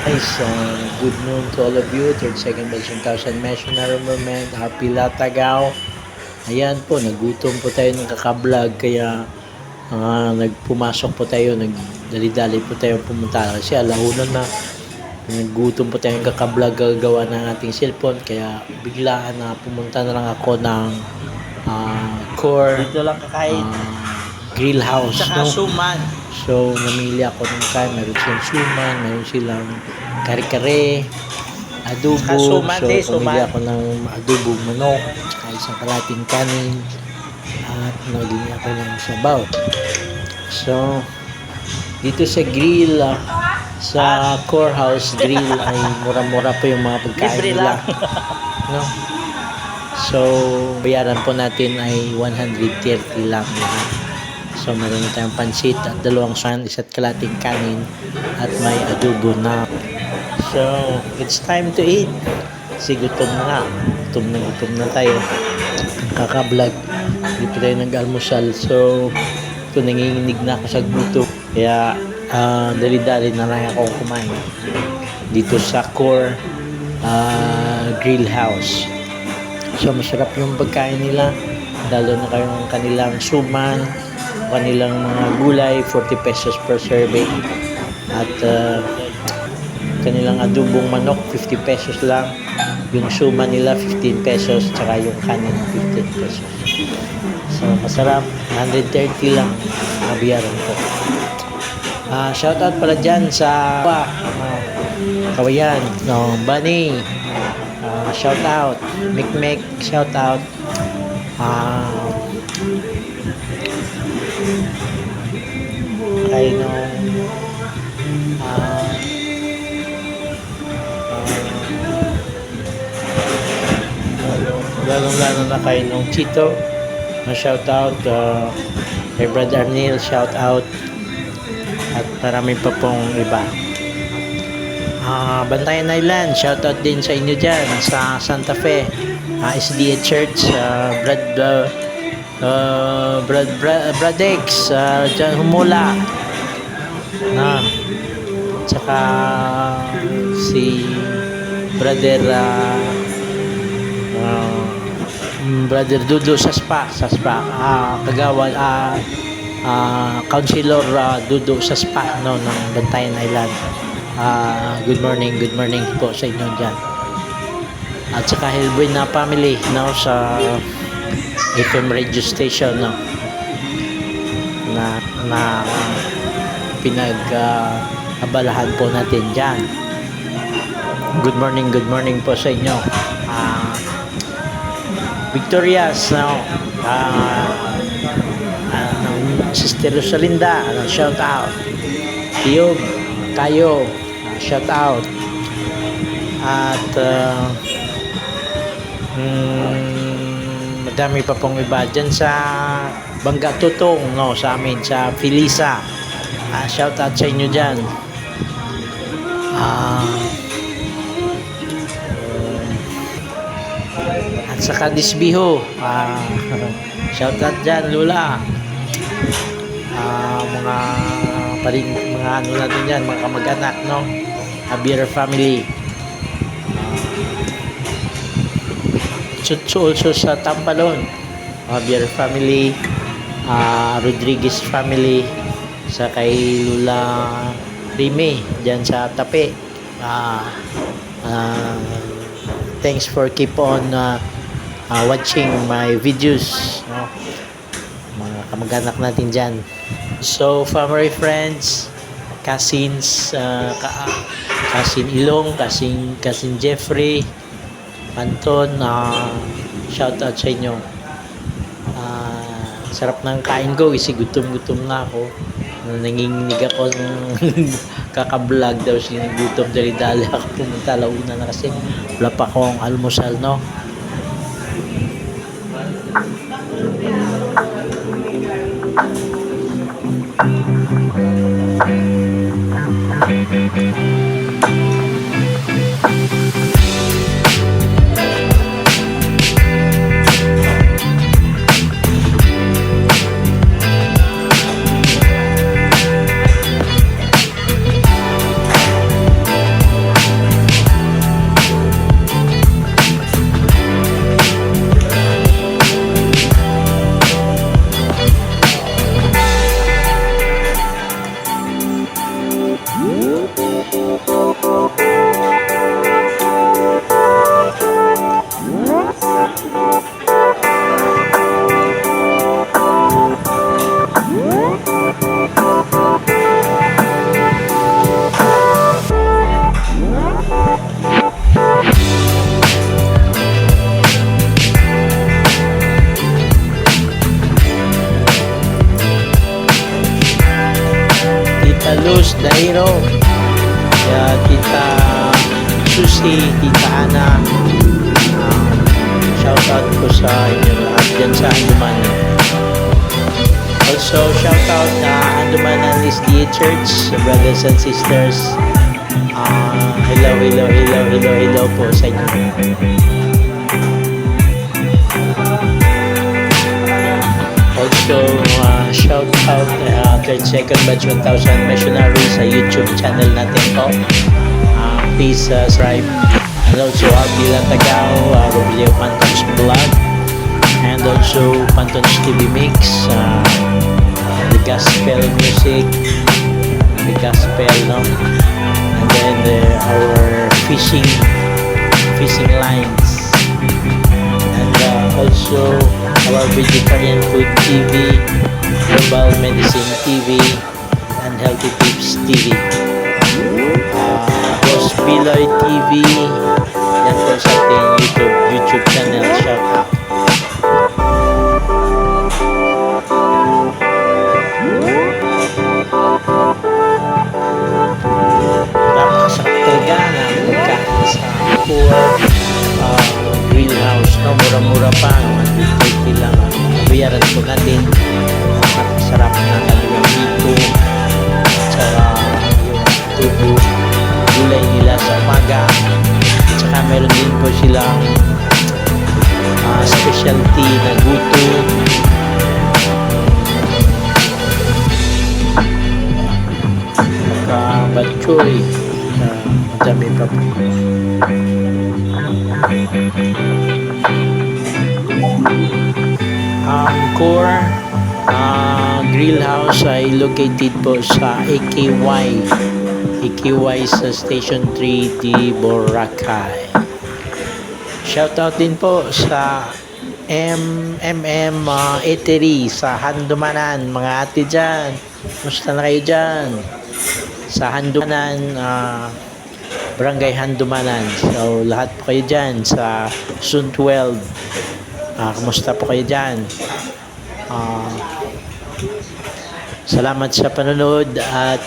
Guys, good noon to all of you. 32nd Batch 1000 Missionary Movement, Happy Latagaw. Ayan po, nagutom po tayo ng kakablog, kaya nagpumasok po tayo, nagdali-dali po tayo pumunta. Kasi alauna na, naggutom po tayo ng kakablog gagawa ng ating cellphone, kaya biglaan na pumunta na lang ako ng Core Dito lang kakain. Grill House. Tsaka No? suman. So, namili ako ng kain. Meron silang suman, meron silang kare-kare, adobo. Tsaka suman, So, pumili suman. ako ng adobo manok, tsaka isang kalating kanin, at naging ako ng sabaw. So, dito sa grill, sa Core House Grill ay mura-mura po yung mga pagkain Libre nila. lang. No? So, bayaran po natin ay 130 lang. So, meron na tayong pansit at dalawang suman, isa't kalating kanin, at may adobo na. So, it's time to eat. Kasi gutom na nga. Gutom na tayo. Kaka-vlog. Hindi pa tayo nag-almusal. So, ito nanginginig na ako sa gutom. Kaya, dali-dali na lang ako kumain. Dito sa Core Grill House. So, masarap yung pagkain nila. Lalo na kayong kanilang suman, kanilang mga gulay, 40 pesos per serving. At kanilang adobong manok, 50 pesos lang. Yung suman nila, 15 pesos. Tsaka yung kanin, 15 pesos. So, masarap. 130 lang. Nabiyaran ko. Shoutout pala dyan sa Kawayan, no, Bunny. Shoutout. Mikmek, shoutout. Kay no lalong-lalo na kay nung Chito, shoutout. Kay Brother Arnil, shoutout. At marami pa pong iba. Bantayan Island, shoutout din sa inyo dyan sa Santa Fe, SDA Church, Bradex, dyan Humula na, tsaka si Brother Dudo sa Spa, Kagawan, Councilor Dudo sa Spa, no, ng Bantayan Island. Good morning po sa inyo dyan. At saka Hillboy na family, no, sa FM radio station, no, na pinag-abalahan po natin dyan. Good morning po sa inyo. Victorias, no, Sister Rosalinda, shout out. Tiyog kayo, shout out. At madami pa pong iba dyan sa Bangga Tutong, no, sa amin sa Filisa. Shout out sa inyo dyan. At saka Disbiho, shout out dyan, Lula. Mga ano natin dyan, mga kamag-anak, no, Javier family. Also sa Tampalon, Javier family, Rodriguez family, sa kay Lula Rime dyan sa Tape. Thanks for keep on watching my videos, no? Mga kamag-anak natin dyan. So, family, friends, cousins, cousin Ilong, cousin Jeffrey, Anton, shout out sa inyo. Sarap ng kain ko kasi gutom na ako. Nanginginig ako ng kaka-vlog daw siya, gutom, dali-dali ako pumunta launa na kasi wala pa akong almusal, no. Tita Susie, Tita Ana. Shout out po sa inyo lahat dyan sa Andumanan. Also, shout out na Andumanan SDA Church, brothers and sisters. Hello po sa inyo. Also, shout out 32nd Batch 1000 Missionary sa YouTube channel natin po. Please subscribe. And also, Bilang Tagaw, Robleo Pantons Vlog. And also, Pantons TV Mix. The Gospel Music. The Gospel, no? And then our fishing lines. And also, our Vegetarian Food TV, Herbal Medicine TV, and Healthy Tips TV. Boss Piloy TV, yan po sa ating YouTube channel. Shout out. Napakasarap talaga na magkain sa greenhouse, no? Mura-mura pa, 150 lang bayaran po natin. Napakasarap na kanilang dito at saka yung tubo gulay nila sa umaga, at saka meron din po silang specialty na guto, batchoy, madami pa po. Ang core grill house ay located po sa AKY sa Station 3 di Boracay. Shoutout din po sa Eatery sa Handumanan, mga ate dyan. Musta na kayo dyan? Sa Handumanan, Barangay Handumanan. So, lahat po kayo dyan sa Zone 12. Kumusta po kayo dyan? Salamat sa panonood at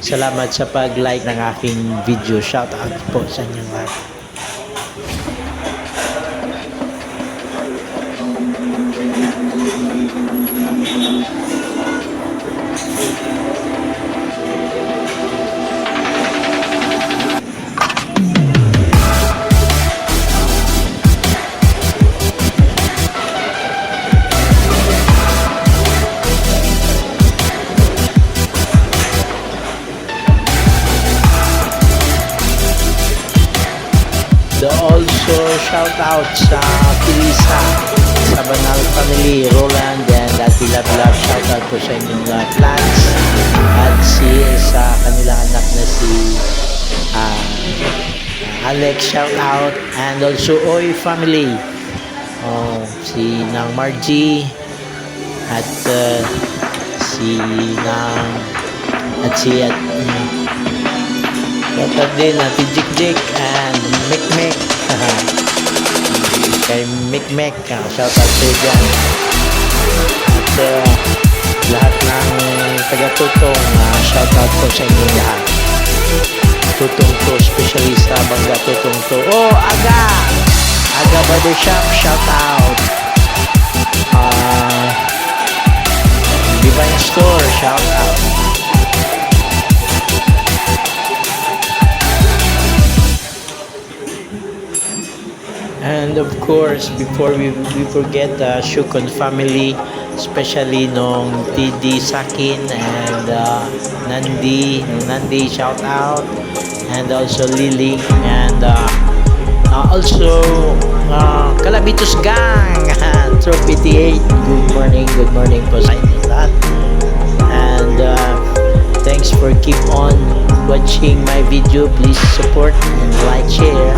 salamat sa pag-like ng aking video. Shout out po sa inyong lahat. Also shout out sa Pilisa, sa Banal Family, Roland and Ati Love. Shout out po sa inyong plans at sa kanilang anak na si Alex, shout out. And also Oy Family, si Nang Margie at si Nang at si shout din Ati Jik and Mikmek. Kay Mikmek, shout out sa dyan. At lahat ng taga-tutong, shout out po sa inyong lahat. Tutong to, especially sa Bangga Tutong to. Aga Barbershop, shout out. Divine Store, shout out. And of course, before we forget Shukon family, especially nung TD Sakin and Nandi, shout out. And also Lily and also Calabitos Gang, Trophy 88. Good morning po sa inyo lahat. And thanks for keep on watching my video. Please support and like, share.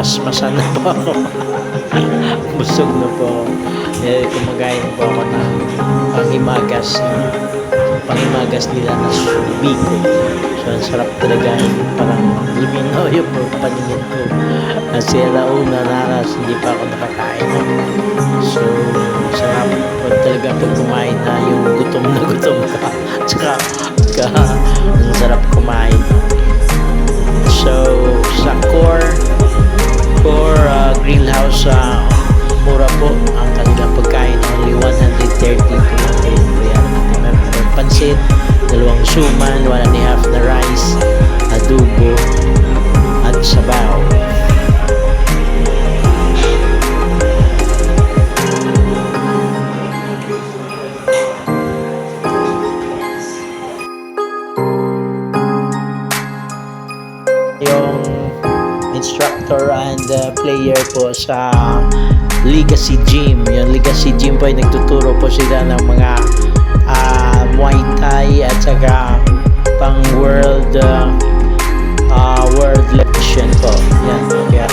Masmasan na po ako. Busog na po. Kumagain po ako ng pangimagas nila na subiko. So, ang sarap talaga. Parang luminaw yung paningin ko. Nasira una naras, hindi pa ako nakakain. pag kumain na yung gutom na gutom ka. Tsaka ang sarap kumain. So, sa core grill house, mura po ang kanilang pagkain. Only 130 po natin. Meron pansit, 2 suman, 1.5 na rice, adobo, at sabaw. Yung instructor and player po sa Legacy Gym. Yung Legacy Gym po ay nagtuturo po sila ng mga Muay Thai at saka pang world level po. Yan. Kaya,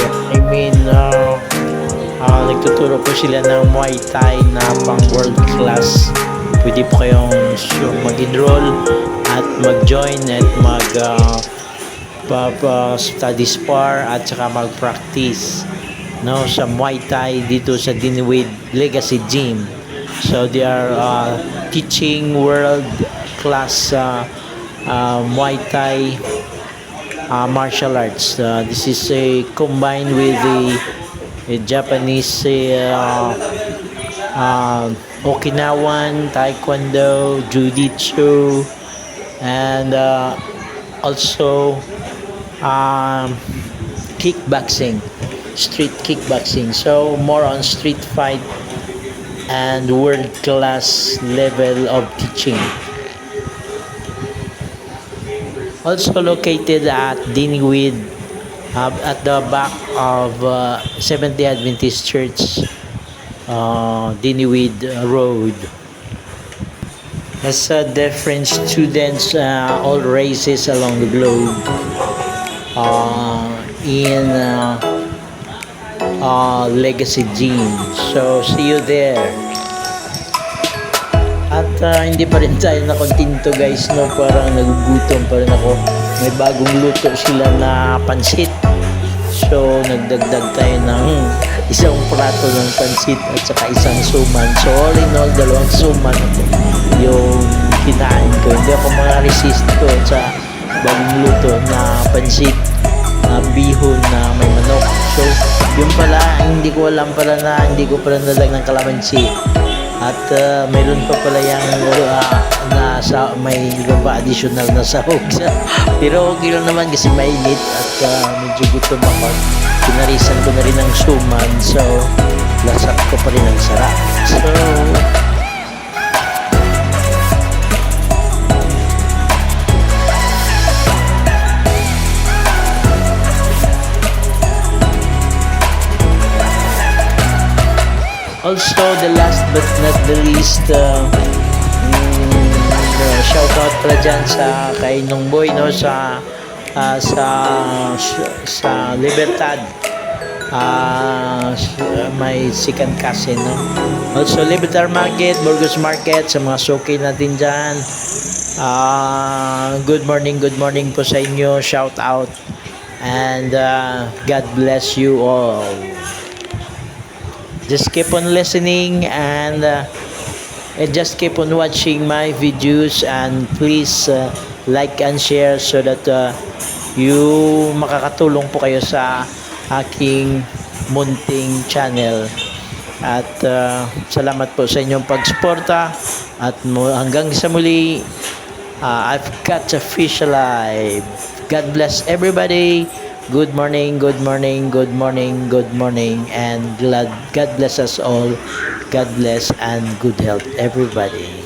nagtuturo po sila ng Muay Thai na pang world class. Pwede po kayong mag-enroll at mag-join at study spar at saka mag-practice sa Muay Thai dito sa Dinwiddie Legacy Gym. So they are teaching world class Muay Thai martial arts. This is combined with the Japanese Okinawan Taekwondo, Jiu-Jitsu, and also kickboxing, street kickboxing. So more on street fight and world-class level of teaching. Also located at Dinwiddie, at the back of Seventh-day Adventist Church, Dinwiddie Road. Has different students, all races along the globe, in Legacy Gym. So see you there. At hindi pa rin tayo nakontinto guys, parang nagugutom pa rin ako. May bagong luto sila na pansit. So nagdagdag tayo ng isang prato ng pansit at saka isang suman. So all in all, 2 suman yung kinain ko. Hindi ako resist ko sa bagong luto na pansit na bihon na may manok. So yun pala, hindi ko alam pala na hindi ko pala nalag ng kalamansi. At mayroon pa pala may additional na sahog. Pero okay lang naman kasi mainit at medyo gutom ako. Pinarisan ko na rin ng suman, so lasak ko pa rin ang sarap. So also, the last but not the least, shout out pala dyan sa kay Nung Boy, sa Libertad, may second cousin, Also, Libertad Market, Burgos Market, sa mga suki natin dyan. Good morning po sa inyo. Shout out. And God bless you all. Just keep on listening and just keep on watching my videos, and please like and share so that makakatulong po kayo sa aking munting channel. At salamat po sa inyong pagsuporta at hanggang sa muli, I've got a fish alive. God bless everybody. Good morning, good morning, good morning, good morning, and God bless us all. God bless and good health, everybody.